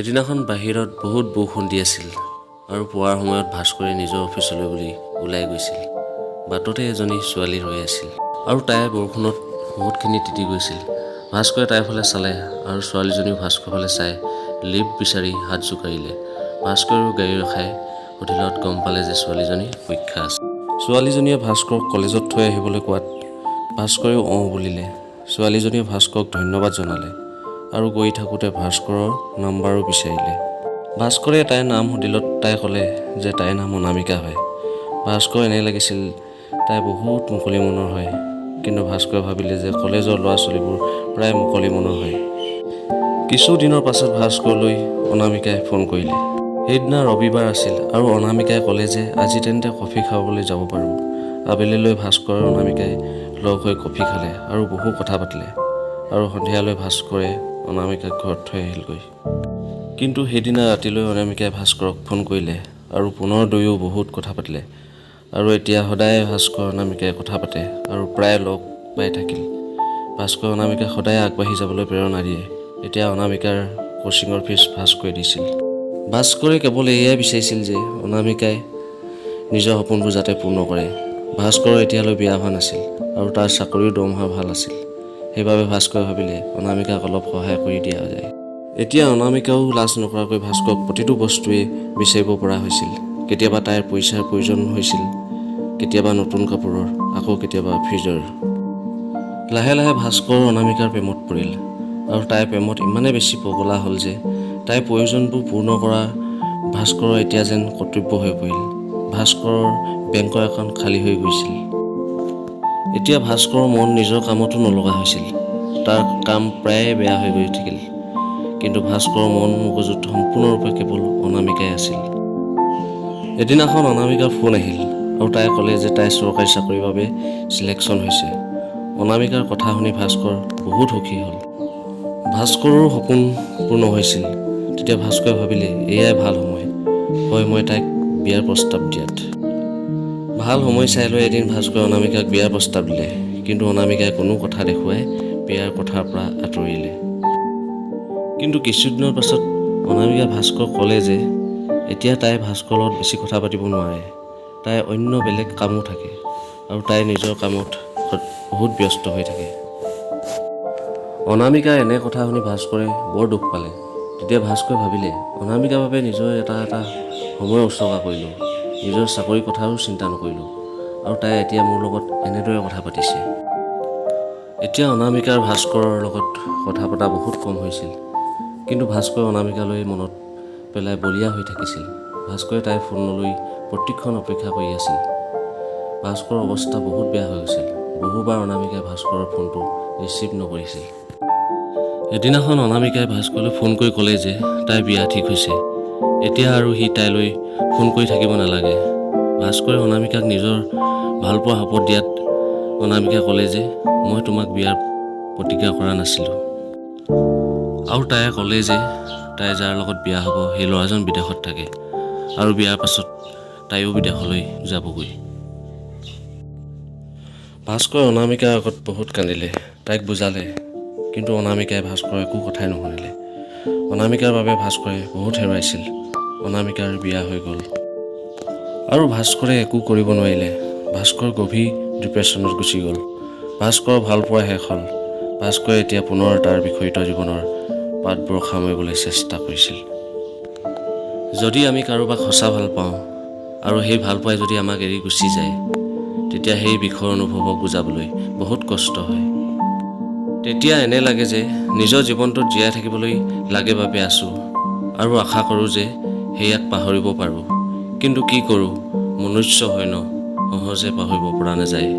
এদিনাখন বাহিৰত বহুত বৰষুণ দি আছিল আৰু পুৱাৰ সময়ত ভাস্কৰে নিজৰ অফিচলৈ বুলি ওলাই গৈছিল। বাটতে এজনী ছোৱালী ৰৈ আছিল আৰু তাই বৰষুণত বহুতখিনি তিতি গৈছিল। ভাস্কৰে তাইৰ ফালে চালে আৰু ছোৱালীজনীও ভাস্কৰৰ ফালে চাই লিফ্ট বিচাৰি হাত জোকাৰিলে। ভাস্কৰেও গাড়ী ৰখাই হোটেলত গম পালে যে ছোৱালীজনীৰ পৰীক্ষা আছে। ছোৱালীজনীয়ে ভাস্কৰক কলেজত থৈ আহিবলৈ কোৱাত ভাস্কৰেও বুলিলে। ছোৱালীজনীয়ে ভাস্কৰক ধন্যবাদ জনালে আৰু গৈ থাকোঁতে ভাস্কৰৰ নাম্বাৰো বিচাৰিলে। ভাস্কৰে তাইৰ নাম সুধিলত তাই ক'লে যে তাইৰ নাম অনামিকা হয়। ভাস্কৰ এনে লাগিছিল তাই বহুত মুকলি মনৰ হয়, কিন্তু ভাস্কৰে ভাবিলে যে কলেজৰ ল'ৰা ছোৱালীবোৰ প্ৰায় মুকলি মনৰ হয়। কিছুদিনৰ পাছত ভাস্কৰলৈ অনামিকাই ফোন কৰিলে। সেইদিনা ৰবিবাৰ আছিল আৰু অনামিকাই ক'লে যে আজি তেন্তে কফি খাবলৈ যাব পাৰোঁ। আবেলিলৈ ভাস্কৰ আৰু অনামিকাই লগ হৈ কফি খালে আৰু বহু কথা পাতিলে আৰু সন্ধিয়ালৈ ভাস্কৰে অনামিকাক ঘৰত থৈ আহিলগৈ। কিন্তু সেইদিনা ৰাতিলৈ অনামিকাই ভাস্কৰক ফোন কৰিলে আৰু পুনৰ দুয়ো বহুত কথা পাতিলে আৰু এতিয়া সদায় ভাস্কৰ অনামিকাই কথা পাতে আৰু প্ৰায় লগ পাই থাকিল। ভাস্কৰ অনামিকাক সদায় আগবাঢ়ি যাবলৈ প্ৰেৰণা দিয়ে। এতিয়া অনামিকাৰ কোচিঙৰ ফিজ ভাস্কৰে দিছিল। ভাস্কৰে কেৱল এয়াই বিচাৰিছিল যে অনামিকাই নিজৰ সপোনবোৰ যাতে পূৰ্ণ কৰে। ভাস্কৰৰ এতিয়ালৈ বিয়া হোৱা নাছিল আৰু তাৰ চাকৰিৰ দৰমহা ভাল আছিল। সেইবাবে ভাস্কৰে ভাবিলে অনামিকাক অলপ সহায় কৰি দিয়া যায়। এতিয়া অনামিকাও লাজ নকৰাকৈ ভাস্কৰক প্ৰতিটো বস্তুৱেই বিচাৰিব পৰা হৈছিল। কেতিয়াবা তাইৰ পইচাৰ প্ৰয়োজন হৈছিল, কেতিয়াবা নতুন কাপোৰৰ, আকৌ কেতিয়াবা ফ্ৰিজৰ। লাহে লাহে ভাস্কৰ অনামিকাৰ প্ৰেমত পৰিল আৰু তাইৰ প্ৰেমত ইমানেই বেছি পগলা হ'ল যে তাইৰ প্ৰয়োজনবোৰ পূৰ্ণ কৰা ভাস্কৰৰ এতিয়া যেন কৰ্তব্য হৈ পৰিল। ভাস্কৰৰ বেংকৰ একাউণ্ট খালী হৈ গৈছিল। এতিয়া ভাস্কৰৰ মন নিজৰ কামতো নলগা হৈছিল। তাৰ কাম প্ৰায়ে বেয়া হৈ গৈ থাকিল, কিন্তু ভাস্কৰৰ মন মগজুত সম্পূৰ্ণৰূপে কেৱল অনামিকাই আছিল। এদিনাখন অনামিকাৰ ফোন আহিল আৰু তাই ক'লে যে তাই চৰকাৰী চাকৰিৰ বাবে চিলেকশ্যন হৈছে। অনামিকাৰ কথা শুনি ভাস্কৰ বহুত সুখী হ'ল। ভাস্কৰৰো সপোন পূৰ্ণ হৈছিল। তেতিয়া ভাস্কৰে ভাবিলে এয়াই ভাল সময় হয় মই তাইক বিয়াৰ প্ৰস্তাৱ দিয়াত। ভাল সময় চাই লৈ এদিন ভাস্কৰে অনামিকাক বিয়াৰ প্ৰস্তাৱ দিলে, কিন্তু অনামিকাই কোনো কথা দেখুৱাই বিয়াৰ কথাৰ পৰা আঁতৰিলে। কিন্তু কিছুদিনৰ পাছত অনামিকাই ভাস্কৰক ক'লে যে এতিয়া তাই ভাস্কৰৰ লগত বেছি কথা পাতিব নোৱাৰে। তাই অন্য বেলেগ কামো থাকে আৰু তাই নিজৰ কামত বহুত ব্যস্ত হৈ থাকে। অনামিকাৰ এনে কথা শুনি ভাস্কৰে বৰ দুখ পালে। তেতিয়া ভাস্কৰে ভাবিলে অনামিকাৰ বাবে নিজৰ এটা সময় উচৰ্গা কৰিলোঁ, নিজৰ চাকৰিৰ কথাও চিন্তা নকৰিলোঁ আৰু তাই এতিয়া মোৰ লগত এনেদৰে কথা পাতিছে। এতিয়া অনামিকাৰ ভাস্কৰৰ লগত কথা পতা বহুত কম হৈছিল, কিন্তু ভাস্কৰে অনামিকালৈ মনত পেলাই বলিয়া হৈ থাকিছিল। ভাস্কৰে তাইৰ ফোনলৈ প্ৰতিক্ষণ অপেক্ষা কৰি আছিল। ভাস্কৰৰ অৱস্থা বহুত বেয়া হৈ গৈছিল। বহুবাৰ অনামিকাই ভাস্কৰৰ ফোনটো ৰিচিভ নকৰিছিল। এদিনাখন অনামিকাই ভাস্কৰলৈ ফোন কৰি ক'লে যে তাইৰ বিয়া ঠিক হৈছে, এতিয়া আৰু সি তাইলৈ ফোন কৰি থাকিব নালাগে। ভাস্কৰে অনামিকাক নিজৰ ভালপোৱা শপত দিয়াত অনামিকাই ক'লে যে মই তোমাক বিয়াৰ প্ৰতিজ্ঞা কৰা নাছিলোঁ। আৰু তাই ক'লে যে তাই যাৰ লগত বিয়া হ'ব সেই ল'ৰাজন বিদেশত থাকে আৰু বিয়াৰ পাছত তাইও বিদেশলৈ যাবগৈ। ভাস্কৰে অনামিকাৰ আগত বহুত কান্দিলে, তাইক বুজালে, কিন্তু অনামিকাই ভাস্কৰৰ একো কথাই নুশুনিলে। অনামিকাৰ বাবে ভাস্কৰে বহুত হেৰুৱাইছিল। অনামিকাৰ বিয়া হৈ গ'ল আৰু ভাস্কৰে একো কৰিব নোৱাৰিলে। ভাস্কৰ গভীৰ ডিপ্ৰেশ্যনত গুচি গ'ল। ভাস্কৰৰ ভালপোৱা শেষ হ'ল। ভাস্কৰে এতিয়া পুনৰ তাৰ বিখৰিত জীৱনৰ পাতবোৰ সামৰিবলৈ চেষ্টা কৰিছিল। যদি আমি কাৰোবাক সঁচা ভাল পাওঁ আৰু সেই ভালপোৱাই যদি আমাক এৰি গুচি যায়, তেতিয়া সেই বিষৰ অনুভৱক বুজাবলৈ বহুত কষ্ট হয়। তেতিয়া এনে লাগে যে নিজৰ জীৱনটোত জীয়াই থাকিবলৈ লাগে বাবে আছোঁ আৰু আশা কৰোঁ যে সেয়াক পাহৰিব পাৰোঁ, কিন্তু কি কৰোঁ, মনুষ্য হয় ন, সহজে পাহৰিব পৰা নাযায়।